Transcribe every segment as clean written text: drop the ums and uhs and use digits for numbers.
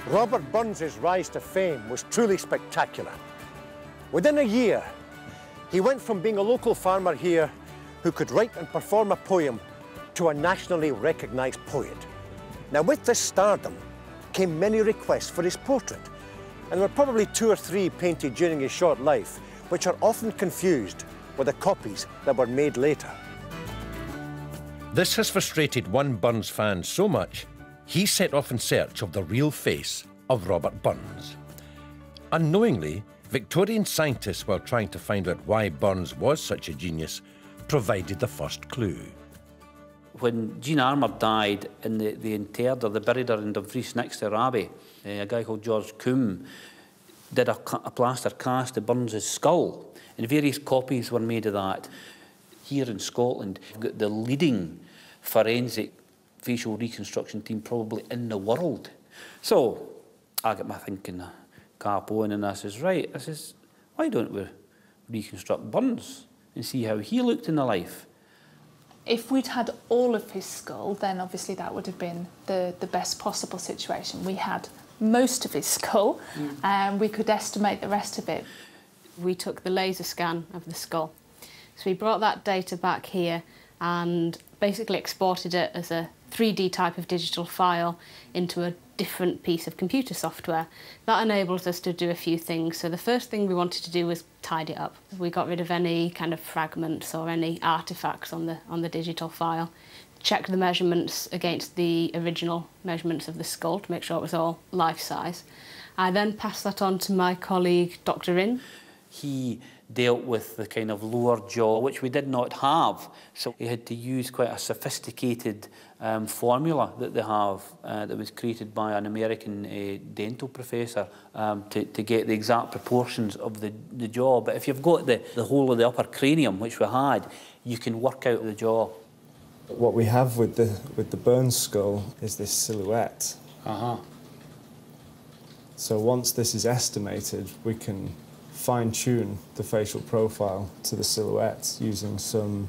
Robert Burns's rise to fame was truly spectacular. Within a year, he went from being a local farmer here who could write and perform a poem to a nationally recognised poet. Now, with this stardom came many requests for his portrait, and there were probably 2 or 3 painted during his short life, which are often confused with the copies that were made later. This has frustrated one Burns fan so much, he set off in search of the real face of Robert Burns. Unknowingly, Victorian scientists, while trying to find out why Burns was such a genius, provided the first clue. When Jean Armour died and they interred her, they buried her in Dumfries next to her abbey, a guy called George Coombe did a plaster cast of Burns's skull, and various copies were made of that. Here in Scotland, we've got the leading forensic facial reconstruction team probably in the world. So I got my thinking cap on, and I says, right, why don't we reconstruct Burns and see how he looked in the life? If we'd had all of his skull, then obviously that would have been the best possible situation. We had most of his skull, and we could estimate the rest of it. We took the laser scan of the skull. So we brought that data back here and basically exported it as a 3D type of digital file into a different piece of computer software. That enables us to do a few things. So the first thing we wanted to do was tidy it up. We got rid of any kind of fragments or any artifacts on the digital file, checked the measurements against the original measurements of the skull to make sure it was all life-size. I then passed that on to my colleague, Dr. In. He dealt with the kind of lower jaw, which we did not have. So he had to use quite a sophisticated formula that they have that was created by an American dental professor to get the exact proportions of the jaw. But if you've got the whole of the upper cranium, which we had, you can work out the jaw. What we have with the Burns skull is this silhouette. So once this is estimated, we can fine-tune the facial profile to the silhouette using some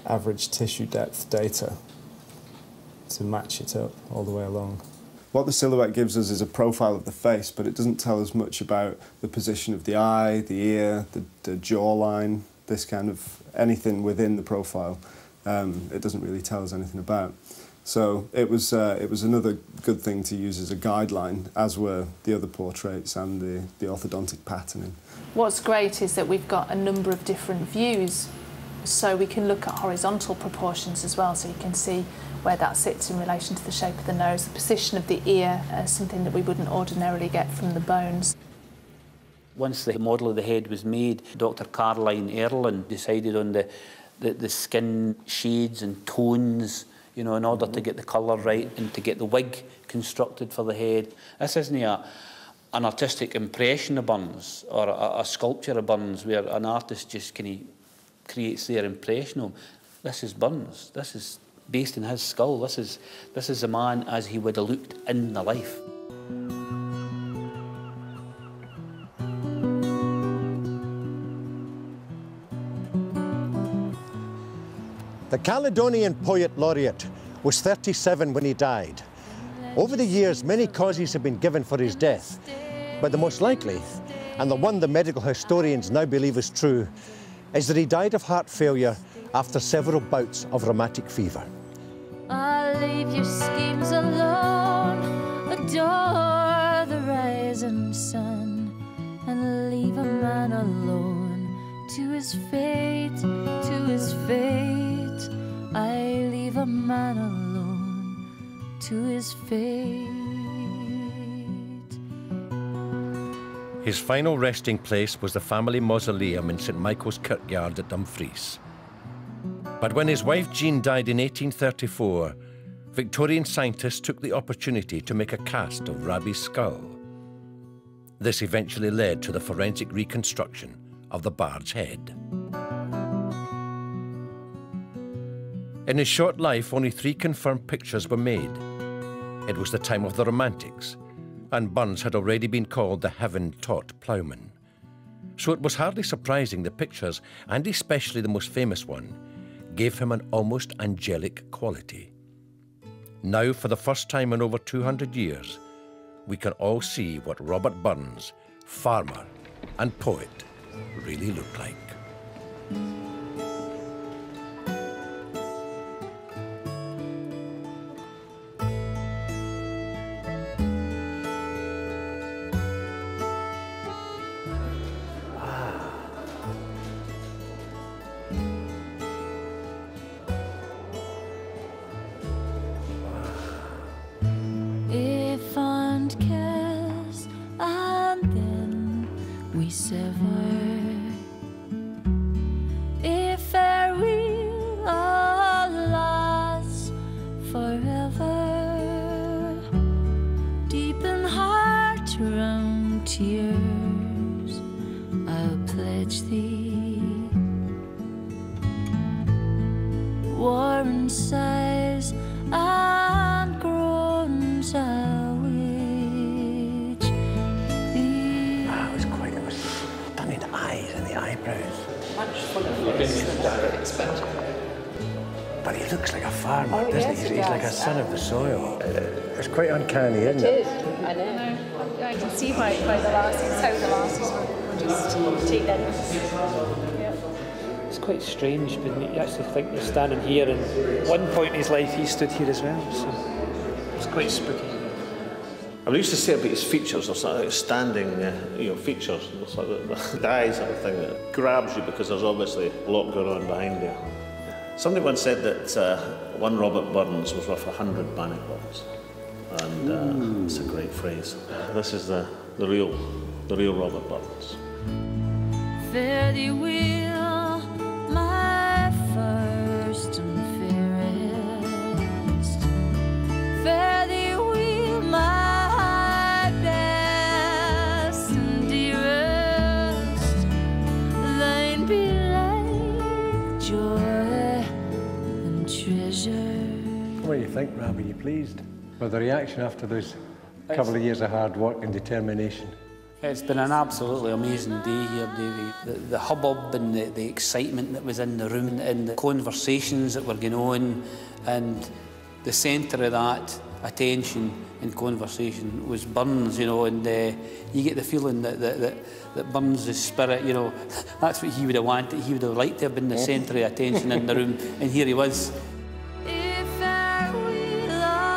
average tissue depth data to match it up all the way along. What the silhouette gives us is a profile of the face, but it doesn't tell us much about the position of the eye, the ear, the jawline, this kind of anything within the profile. It doesn't really tell us anything about. So it was another good thing to use as a guideline, as were the other portraits and the orthodontic patterning. What's great is that we've got a number of different views, so we can look at horizontal proportions as well, so you can see where that sits in relation to the shape of the nose, the position of the ear, something that we wouldn't ordinarily get from the bones. Once the model of the head was made, Dr. Caroline Erlin decided on the skin shades and tones, you know, in order to get the colour right and to get the wig constructed for the head. This isn't an artistic impression of Burns or a sculpture of Burns where an artist just kind of creates their impression of him. This is Burns. This is based in his skull. This is a man as he would have looked in the life. The Caledonian Poet Laureate was 37 when he died. Over the years, many causes have been given for his death, but the most likely, and the one the medical historians now believe is true, is that he died of heart failure after several bouts of rheumatic fever. I'll leave your schemes alone, adore the rising sun, and leave a man alone to his fate, to his fate. I leave a man alone to his fate. His final resting place was the family mausoleum in St Michael's Kirkyard at Dumfries. But when his wife Jean died in 1834, Victorian scientists took the opportunity to make a cast of Raby's skull. This eventually led to the forensic reconstruction of the bard's head. In his short life, only 3 confirmed pictures were made. It was the time of the Romantics, and Burns had already been called the heaven-taught ploughman. So it was hardly surprising the pictures, and especially the most famous one, gave him an almost angelic quality. Now, for the first time in over 200 years, we can all see what Robert Burns, farmer and poet, really looked like. If and kiss and then we sever. If farewell lasts forever, deep in heart round tears I'll pledge thee. Warm sighs and groans I'll wage thee. Wow, it was stunning eyes and the eyebrows. Much fuller face than I would expect. But he looks like a farmer, doesn't he? He's like a son of the soil. It's quite uncanny, isn't It it? is, I know. I can see why the lassies, how the lassies were just taken. Yeah. It's quite strange, but you actually think you're standing here, and at one point in his life he stood here as well, so it's quite spooky. I used to say about his features, or something like standing, features. It's like the eyes sort of thing that grabs you because there's obviously a lot going on behind there. Somebody once said that one Robert Burns was worth 100 Bannockburns, and it's a great phrase. This is the real Robert Burns. Fare thee well, my first and fairest. Fare thee well, my best and dearest. Thine be like joy and treasure. What do you think, Rob? Are you pleased with the reaction after those couple of years of hard work and determination? It's been an absolutely amazing day here, Davey. The hubbub and the excitement that was in the room and the conversations that were going on, and the centre of that attention and conversation was Burns, and you get the feeling that Burns' spirit, that's what he would have wanted. He would have liked to have been the centre of attention in the room, and here he was.